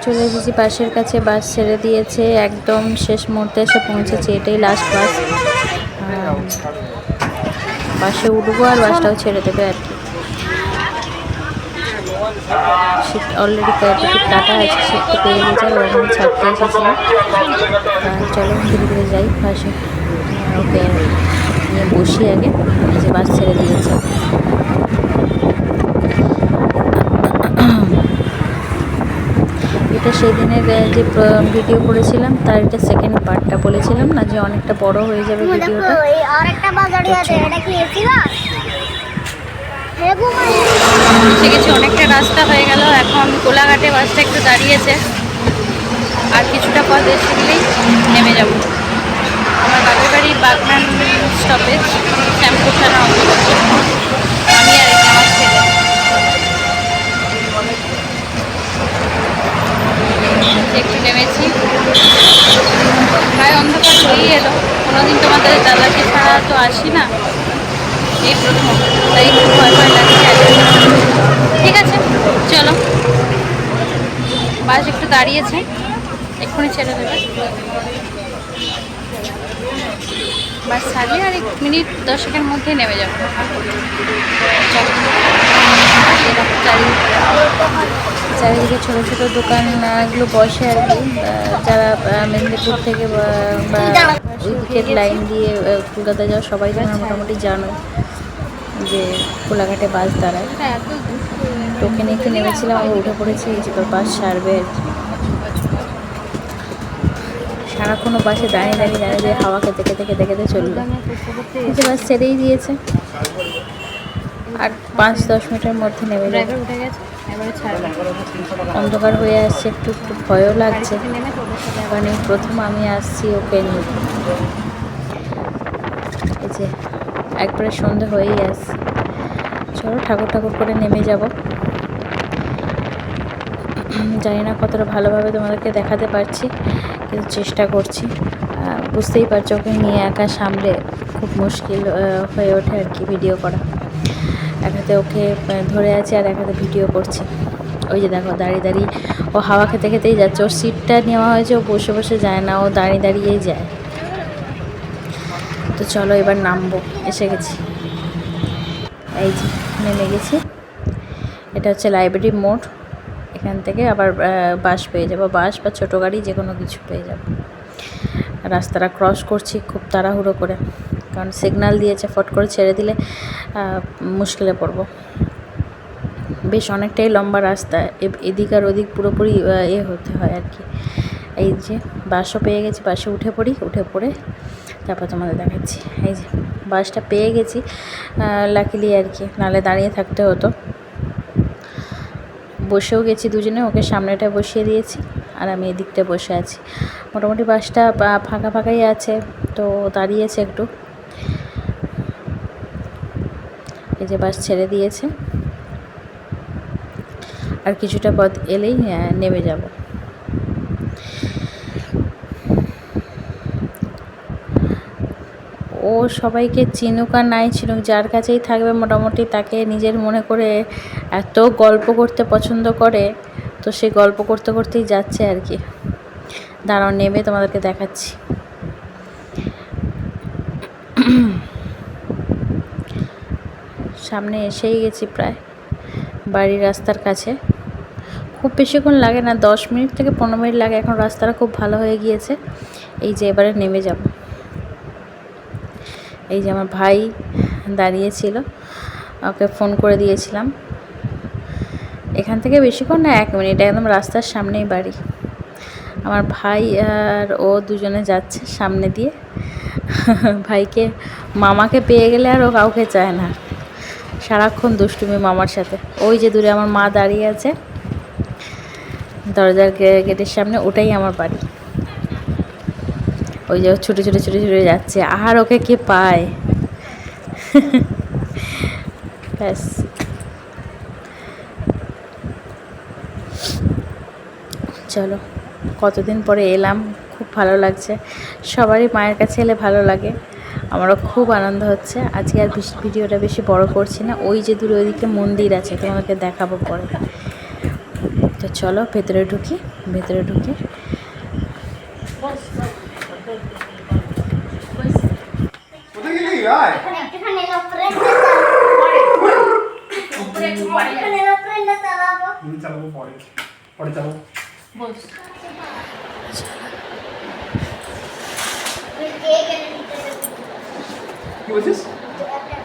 চলে এসেছি বাসের কাছে। বাস ছেড়ে দিয়েছে, একদম শেষ মুহূর্তে এসে পৌঁছেছি। এটাই লাস্ট বাস। বাসে উঠবো আর বাসটাও ছেড়ে দেবে আর কি। সিট অলরেডি টিকিট কাটা আছে, সিটটা পেয়ে গেছে, ওখানে ছাড়তে এসেছিলাম। চলো ধীরে ধীরে যাই বাসে। ওকে নিয়ে বসি আগে, এই যে বাস ছেড়ে দিয়েছে। এটা সেদিনের যে ভিডিও করেছিলাম তার এটা সেকেন্ড পার্টটা, বলেছিলাম না যে অনেকটা বড় হয়ে যাবে ভিডিওটা। এসে গেছি, অনেকটা রাস্তা হয়ে গেল। এখন কোলাঘাটে বাসটা একটু দাঁড়িয়েছে, আর কিছুটা পথ এসে গেলেই নেমে যাব। আমার বাপের বাড়ি বাগনান স্টপেজ, শ্যামপুর থানা অন্তর্গত। আমি আর এই আমার ছেলে একটু নেমেছি। প্রায় অন্ধকার হয়েই এলো। কোনোদিন তোমাদের দাদাকে ছাড়া তো আসি না, এই প্রথম, তাই একটু ভয় ভয় লাগছে। ঠিক আছে চলো, বাস একটু দাঁড়িয়েছে, এক্ষুনি ছেড়ে দেবে। বাস ছাড়লে আর 1 মিনিট 10-এর মধ্যে নেমে যাবো। চারিদিকে ছোটো ছোটো দোকানগুলো বসে আর কি। যারা মেদিনীপুর থেকে বা উইকেট লাইন দিয়ে কলকাতা যাও সবাই তোমরা মোটামুটি জানো যে কোলাঘাটে বাস দাঁড়ায়। টোকেন একটু নেমেছিলাম, আবার উঠে পড়েছি। এই যে বাস ছাড়বে আর কি। সারাক্ষণও বাসে দাঁড়িয়ে দাঁড়িয়ে দাঁড়িয়ে দিয়ে হাওয়া খেতে খেতে খেতে খেতে চললো। এই যে বাস ছেড়েই দিয়েছে, আর 5-10 মিনিটের মধ্যে নেমে যাবে। অন্ধকার হয়ে আসছে, একটু একটু ভয়ও লাগছে, মানে প্রথম আমি আসছি ওকে নিয়ে। এই যে একবারে সন্ধে হয়েই আসছে। চলো ঠাকুর ঠাকুর করে নেমে যাব। জানি না কতটা ভালোভাবে তোমাদেরকে দেখাতে পারছি, কিন্তু চেষ্টা করছি। বুঝতেই পারছো ওকে নিয়ে একা সামলে খুব মুশকিল হয়ে ওঠে আর কি ভিডিও করা। এক হাতে ওকে ধরে আছে আর এক হাতে ভিডিও করছি। ওই যে দেখো দাঁড়িয়ে দাঁড়িয়ে ও হাওয়া খেতে খেতেই যাচ্ছে। ওর সিটটা নেওয়া হয়েছে, ও বসে বসে যায় না, ও দাঁড়িয়ে দাঁড়িয়েই যায়। তো চলো এবার নামবো, এসে গেছি। এই যে নেমে গেছি। এটা হচ্ছে লাইব্রেরি মোড়। এখান থেকে আবার বাস পেয়ে যাবো, বাস বা ছোটো গাড়ি যে কোনো কিছু পেয়ে যাবো। রাস্তাটা ক্রস করছি খুব তাড়াহুড়ো করে, কারণ সিগন্যাল দিয়েছে, ফট করে ছেড়ে দিলে মুশকিলে পড়বো। বেশ অনেকটাই লম্বা রাস্তা, এদিক আর ওদিক পুরোপুরি হতে হয় আর কি। এই যে বাসও পেয়ে গেছি, বাসে উঠে পড়ি, উঠে পড়ে তারপর তোমাদের দেখাচ্ছি। এই যে বাসটা পেয়ে গেছি লাকিলি আর কি, নাহলে দাঁড়িয়ে থাকতে হতো। বসেও গেছি দুজনে, ওকে সামনেটায় বসিয়ে দিয়েছি আর আমি এদিকটায় বসে আছি। মোটামুটি বাসটা ফাঁকা ফাঁকাই আছে, তো দাঁড়িয়েছে একটু। এই যে বাস ছেড়ে দিয়েছে, আর কিছুটা পথ এলেই নেমে যাব। ও সবাইকে চিনুক আর নাই চিনুক, যার কাছেই থাকবে মোটামুটি তাকে নিজের মনে করে এত গল্প করতে পছন্দ করে, তো সে গল্প করতে করতেই যাচ্ছে আর কি। দাঁড়াও নেমে তোমাদেরকে দেখাচ্ছি। সামনে এসেই গেছি, প্রায় বাড়ির রাস্তার কাছে। খুব বেশিক্ষণ লাগে না, 10 মিনিট থেকে 15 মিনিট লাগে। এখন রাস্তাটা খুব ভালো হয়ে গিয়েছে। এই যে এবারে নেমে যাব। এই যে আমার ভাই দাঁড়িয়েছিল, ওকে ফোন করে দিয়েছিলাম। এখান থেকে বেশিক্ষণ না, 1 মিনিট, একদম রাস্তার সামনেই বাড়ি। আমার ভাই আর ও দুজনে যাচ্ছে সামনে দিয়ে। ভাইকে মামাকে পেয়ে গেলে আর ও কাউকে চায় না, সারাক্ষণ দুষ্টুমি মামার সাথে। ওই যে দূরে আমার মা দাঁড়িয়ে আছে দরজার গেটের সামনে, ওটাই আমার বাড়ি। ওই যে ছুটে ছুটে ছুটে ছুটে যাচ্ছে, আর ওকে কে পায়। ব্যাস চলো, কতদিন পরে এলাম, খুব ভালো লাগছে। সবারই মায়ের কাছে এলে ভালো লাগে, আমারও খুব আনন্দ হচ্ছে। আজকে আর ভিডিওটা বেশি বড় করছি না। ওই যে দূরে ওইদিকে মন্দির আছে, তোমাদেরকে দেখাবো পরে। তো চলো ভেতরে ঢুকি, ভেতরে ঢুকি। কি বলছিস?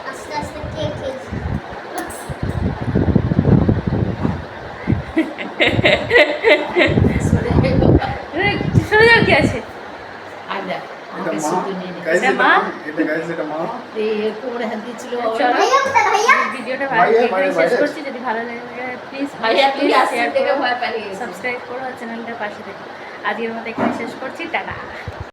আস্তে আস্তে কেক খেয়েছি। সরে যাওয়ার কি আছে? আদা আমাকে এটা মা, শুধু নিয়ে নে। guys, এটা মা? এটা guys, এটা মা। এই কোমরে হাত দিয়েছিল চলো ভাইয়া কোথায় ভাইয়া? ভিডিওটা ভাইয়া, এখানে শেষ ভাইয়া। করছি। যদি ভালো লাগে প্লিজ ভাইয়া তুই আসতে শেয়ার থেকে করো, ভয় পালিয়ে গেছিস। সাবস্ক্রাইব করো আর চ্যানেলটার পাশে থেকো। আজকের মতো এখানে শেষ করছি, টাটা।